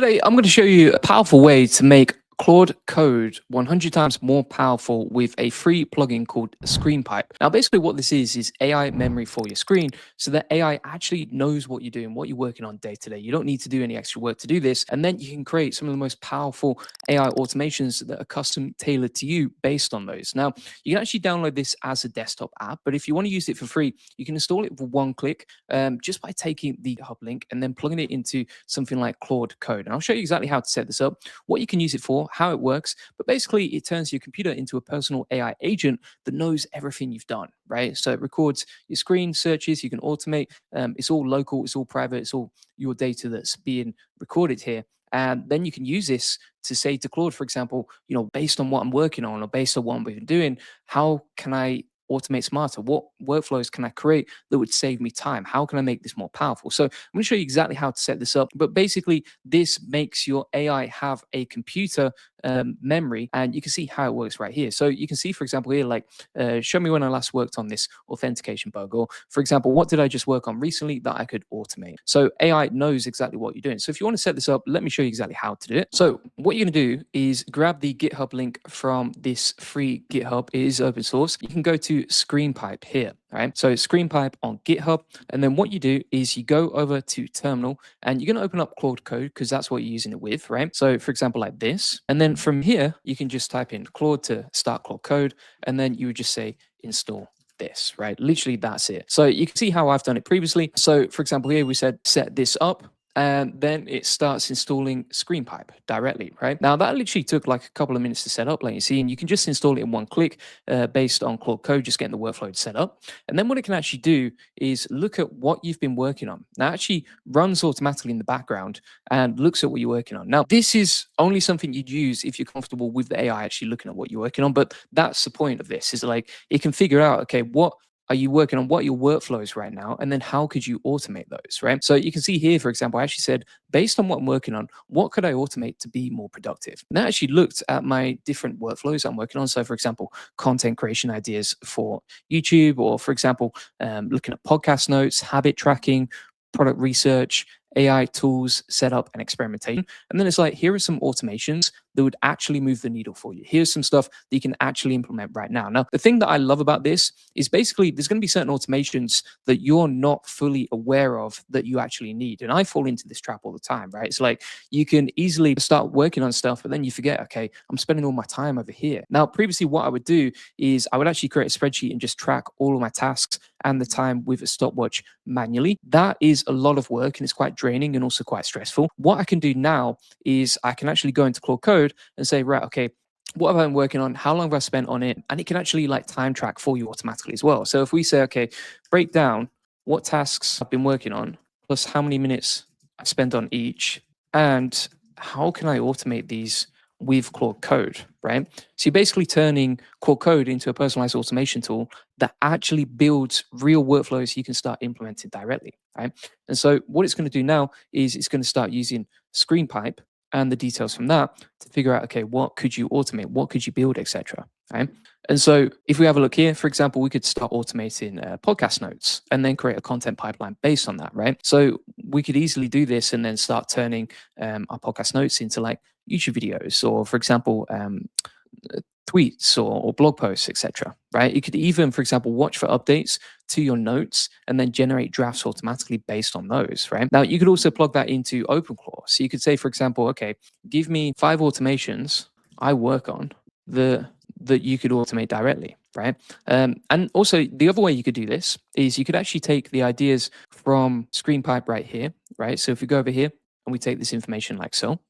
today I'm going to show you a powerful way to make Claude Code 100 times more powerful with a free plugin called ScreenPipe. Now, basically what this is AI memory for your screen so that AI actually knows what you're doing, what you're working on day to day. You don't need to do any extra work to do this. And then you can create some of the most powerful AI automations that are custom tailored to you based on those. Now, you can actually download this as a desktop app, but if you want to use it for free, you can install it with one click just by taking the GitHub link and then plugging it into something like Claude Code. And I'll show you exactly how to set this up, what you can use it for, how it works, but basically it turns your computer into a personal AI agent that knows everything you've done, right? So it records your screen searches, you can automate, it's all local, it's all private, it's all your data that's being recorded here. And then you can use this to say to Claude, for example, based on what I'm working on or based on what I've been doing, how can I automate smarter? What workflows can I create that would save me time? How can I make this more powerful? So I'm going to show you exactly how to set this up. But basically, this makes your AI have a computer memory, and you can see how it works right here. So you can see, for example, here, like, show me when I last worked on this authentication bug, or for example, what did I just work on recently that I could automate? So AI knows exactly what you're doing. So if you want to set this up, let me show you exactly how to do it. So what you're going to do is grab the GitHub link from this free GitHub. It is open source. You can go to ScreenPipe here. Right, so ScreenPipe on GitHub, and then what you do is you go over to terminal and you're going to open up Claude Code because that's what you're using it with, right? So for example, like this, and then from here you can just type in Claude to start Claude Code, and then you would just say install this, right? Literally that's it. So you can see how I've done it previously. So for example, here we said set this up, and then it starts installing ScreenPipe directly, right? Now that literally took like a couple of minutes to set up, like you see, and you can just install it in one click based on Claude Code, just getting the workflow set up. And then what it can actually do is look at what you've been working on. Now it actually runs automatically in the background and looks at what you're working on. Now this is only something you'd use if you're comfortable with the AI actually looking at what you're working on, but that's the point of this, is like it can figure out, okay, what are you working on, what are your workflows right now, and then how could you automate those, right? So you can see here, for example, I actually said, based on what I'm working on, what could I automate to be more productive? And that actually looked at my different workflows I'm working on. So for example, content creation ideas for YouTube, or for example, looking at podcast notes, habit tracking, product research, AI tools, setup, and experimentation. And then it's like, here are some automations that would actually move the needle for you. Here's some stuff that you can actually implement right now. Now, the thing that I love about this is basically there's going to be certain automations that you're not fully aware of that you actually need. And I fall into this trap all the time, right? It's like you can easily start working on stuff, but then you forget, okay, I'm spending all my time over here. Now, previously, what I would do is I would actually create a spreadsheet and just track all of my tasks and the time with a stopwatch manually. That is a lot of work and it's quite draining and also quite stressful. What I can do now is I can actually go into Claude Code and say, right, okay, what have I been working on? How long have I spent on it? And it can actually like time track for you automatically as well. So if we say, okay, break down what tasks I've been working on, plus how many minutes I spent on each, and how can I automate these with Claude Code, right? So you're basically turning Claude Code into a personalized automation tool that actually builds real workflows you can start implementing directly, right? And so what it's going to do now is it's going to start using ScreenPipe and the details from that to figure out, okay, what could you automate? What could you build, etc. Right? And so if we have a look here, for example, we could start automating podcast notes and then create a content pipeline based on that, right? So we could easily do this and then start turning our podcast notes into like YouTube videos, or for example, tweets or blog posts, etc. Right? You could even, for example, watch for updates to your notes and then generate drafts automatically based on those. Right? Now, you could also plug that into OpenClaw. So you could say, for example, okay, give me 5 automations I work on that you could automate directly. Right? And also the other way you could do this is you could actually take the ideas from ScreenPipe right here. Right? So if we go over here and we take this information like so,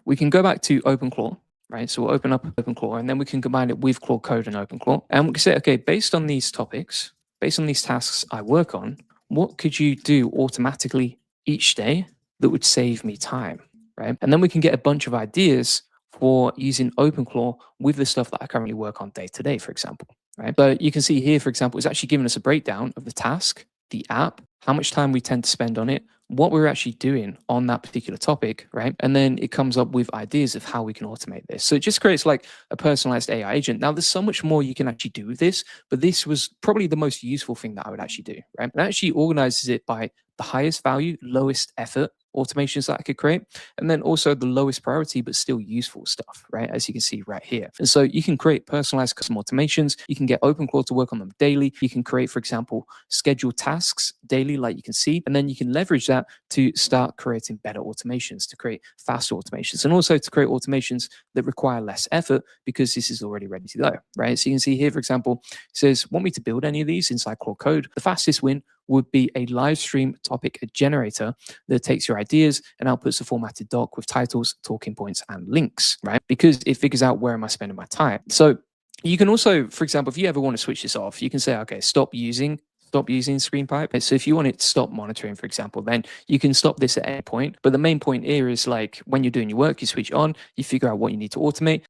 we can go back to OpenClaw, right? So we'll open up OpenClaw and then we can combine it with Claude Code and OpenClaw. And we can say, okay, based on these topics, based on these tasks I work on, what could you do automatically each day that would save me time, right? And then we can get a bunch of ideas for using OpenClaw with the stuff that I currently work on day to day, for example, right? So you can see here, for example, it's actually giving us a breakdown of the task, the app, how much time we tend to spend on it, what we're actually doing on that particular topic, right? And then it comes up with ideas of how we can automate this. So it just creates like a personalized AI agent. Now, there's so much more you can actually do with this, but this was probably the most useful thing that I would actually do, right? And it actually organizes it by the highest value, lowest effort automations that I could create, and then also the lowest priority but still useful stuff, right? As you can see right here. And so you can create personalized custom automations. You can get OpenClaw to work on them daily. You can create, for example, scheduled tasks daily, like you can see, and then you can leverage that to start creating better automations, to create faster automations, and also to create automations that require less effort because this is already ready to go, right? So you can see here, for example, it says, want me to build any of these inside Claude Code? The fastest win would be a live stream topic generator that takes your ideas and outputs a formatted doc with titles, talking points, and links, right? Because it figures out where am I spending my time. So you can also, for example, if you ever want to switch this off, you can say, okay, stop using ScreenPipe. So if you want it to stop monitoring, for example, then you can stop this at any point. But the main point here is like when you're doing your work, you switch on, you figure out what you need to automate.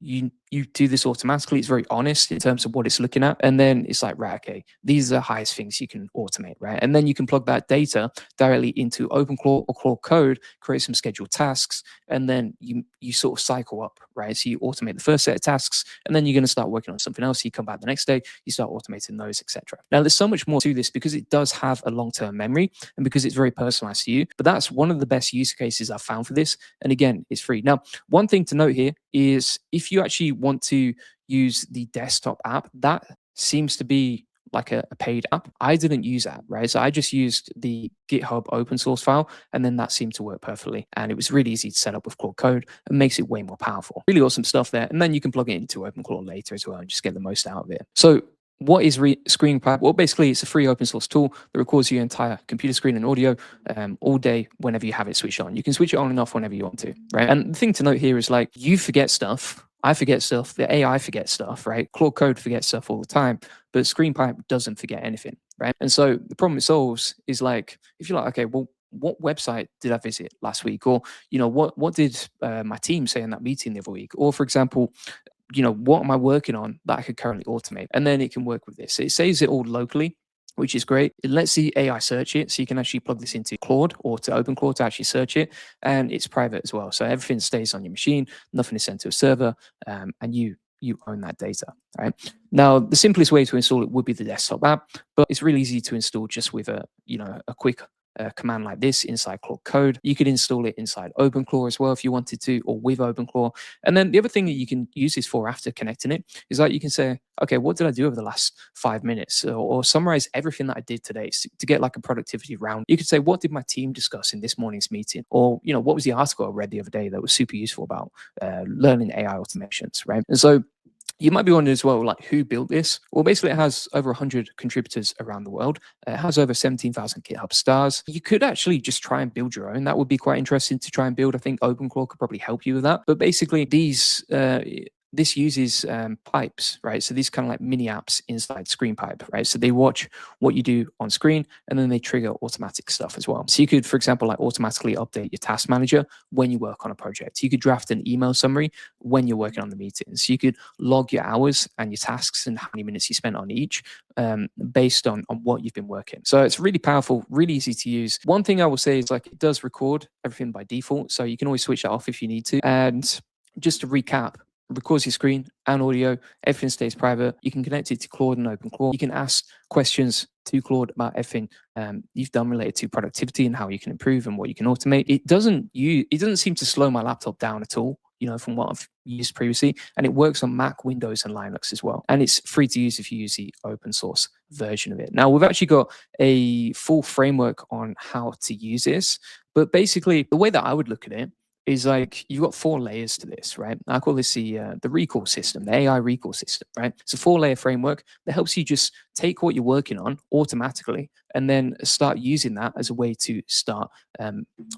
You do this automatically. It's very honest in terms of what it's looking at. And then it's like, right, okay, these are the highest things you can automate, right? And then you can plug that data directly into OpenClaw or Claude Code, create some scheduled tasks, and then you sort of cycle up, right? So you automate the first set of tasks, and then you're going to start working on something else. You come back the next day, you start automating those, etc. Now, there's so much more to this because it does have a long-term memory and because it's very personalized to you. But that's one of the best use cases I've found for this. And again, it's free. Now, one thing to note here is if you actually want to use the desktop app, that seems to be like a paid app. I didn't use that, right? So I just used the GitHub open source file, and then that seemed to work perfectly. And it was really easy to set up with Claude Code and makes it way more powerful. Really awesome stuff there. And then you can plug it into OpenClaw later as well and just get the most out of it. So what is ScreenPipe? Well, basically, it's a free open source tool that records your entire computer screen and audio all day whenever you have it switched on. You can switch it on and off whenever you want to, right? And the thing to note here is like you forget stuff. I forget stuff. The AI forgets stuff, right? Claude Code forgets stuff all the time, but ScreenPipe doesn't forget anything, right? And so the problem it solves is like, if you're like, okay, well, what website did I visit last week? Or, what did my team say in that meeting the other week? Or, for example, what am I working on that I could currently automate? And then it can work with this. It saves it all locally, which is great. It lets the AI search it. So you can actually plug this into Claude or to OpenClaw to actually search it. And it's private as well. So everything stays on your machine. Nothing is sent to a server. And you own that data, right? Now, the simplest way to install it would be the desktop app, but it's really easy to install just with a quick command like this inside Claude Code. You could install it inside OpenClaw as well if you wanted to, or with OpenClaw. And then the other thing that you can use this for after connecting it is like you can say, okay, what did I do over the last 5 minutes? Or summarize everything that I did today to get like a productivity round. You could say, what did my team discuss in this morning's meeting? Or, what was the article I read the other day that was super useful about learning AI automations, right? And so you might be wondering as well, like who built this? Well, basically it has over 100 contributors around the world. It has over 17,000 GitHub stars. You could actually just try and build your own. That would be quite interesting to try and build. I think OpenClaw could probably help you with that. But basically this uses pipes, right? So these kind of like mini apps inside ScreenPipe, right? So they watch what you do on screen and then they trigger automatic stuff as well. So you could, for example, like automatically update your task manager when you work on a project. You could draft an email summary when you're working on the meetings. You could log your hours and your tasks and how many minutes you spent on each based on what you've been working. So it's really powerful, really easy to use. One thing I will say is like it does record everything by default. So you can always switch that off if you need to. And just to recap, records your screen and audio, everything stays private. You can connect it to Claude and OpenClaw. You can ask questions to Claude about everything you've done related to productivity and how you can improve and what you can automate. It doesn't seem to slow my laptop down at all, from what I've used previously. And it works on Mac, Windows, and Linux as well. And it's free to use if you use the open source version of it. Now, we've actually got a full framework on how to use this. But basically, the way that I would look at it is like you've got 4 layers to this, right? I call this the recall system, the AI recall system, right? It's a 4-layer framework that helps you just take what you're working on automatically and then start using that as a way to start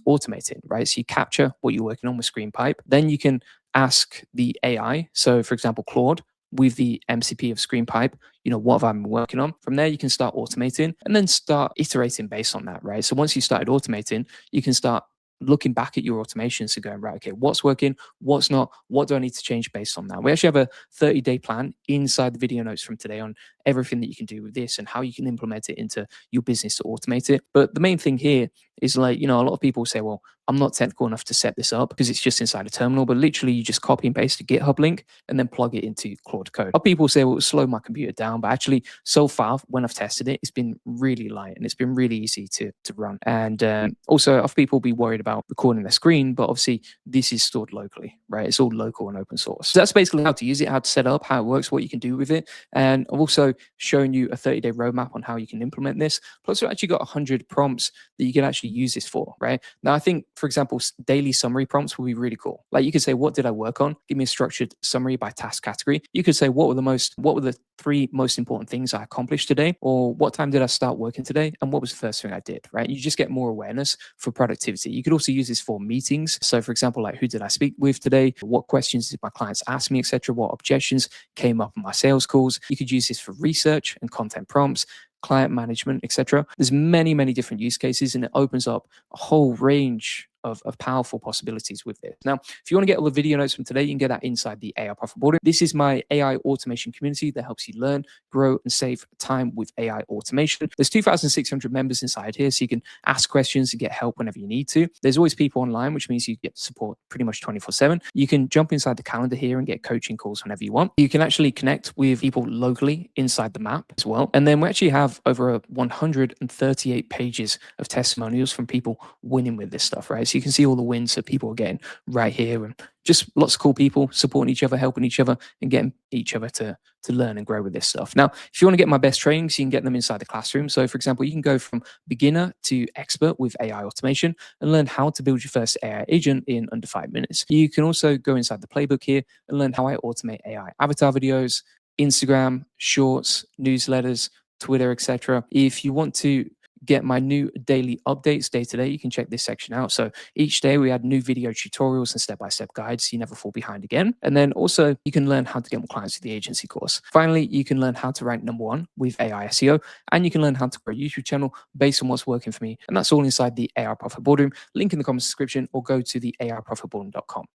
automating, right? So you capture what you're working on with ScreenPipe, then you can ask the AI. So for example, Claude with the MCP of ScreenPipe, what have I been working on? From there, you can start automating and then start iterating based on that, right? So once you started automating, you can start looking back at your automations and going, right, okay, what's working, what's not, what do I need to change based on that? We actually have a 30-day plan inside the video notes from today on everything that you can do with this and how you can implement it into your business to automate it. But the main thing here is like, a lot of people say, well, I'm not technical enough to set this up because it's just inside a terminal, but literally you just copy and paste a GitHub link and then plug it into Claude Code. Other people say, well, it will slow my computer down, but actually so far when I've tested it, it's been really light and it's been really easy to run. And also other people be worried about recording their screen, but obviously this is stored locally, right? It's all local and open source. So that's basically how to use it, how to set up, how it works, what you can do with it. And I've also shown you a 30-day roadmap on how you can implement this. Plus we've actually got 100 prompts that you can actually use this for, right? Now, I think, for example, daily summary prompts will be really cool. Like you could say, what did I work on? Give me a structured summary by task category. You could say, what were the 3 most important things I accomplished today? Or what time did I start working today? And what was the first thing I did, right? You just get more awareness for productivity. You could also use this for meetings. So for example, like who did I speak with today? What questions did my clients ask me, etc.? What objections came up in my sales calls? You could use this for research and content prompts, client management, etc. There's many, many different use cases, and it opens up a whole range of powerful possibilities with this. Now, if you want to get all the video notes from today, you can get that inside the AI Profit Boardroom. This is my AI automation community that helps you learn, grow, and save time with AI automation. There's 2,600 members inside here, so you can ask questions and get help whenever you need to. There's always people online, which means you get support pretty much 24/7. You can jump inside the calendar here and get coaching calls whenever you want. You can actually connect with people locally inside the map as well. And then we actually have over 138 pages of testimonials from people winning with this stuff, right? So you can see all the wins that people are getting right here, and just lots of cool people supporting each other, helping each other, and getting each other to learn and grow with this stuff. Now, if you want to get my best trainings, you can get them inside the classroom. So for example, you can go from beginner to expert with AI automation and learn how to build your first AI agent in under 5 minutes. You can also go inside the playbook here and learn how I automate AI avatar videos, Instagram, shorts, newsletters, Twitter, etc. If you want to get my new daily updates day to day, you can check this section out. So each day we add new video tutorials and step-by-step guides so you never fall behind again. And then also you can learn how to get more clients with the agency course. Finally, you can learn how to rank #1 with AI SEO, and you can learn how to grow a YouTube channel based on what's working for me. And that's all inside the AI Profit Boardroom. Link in the comments description, or go to the AIProfitBoardroom.com.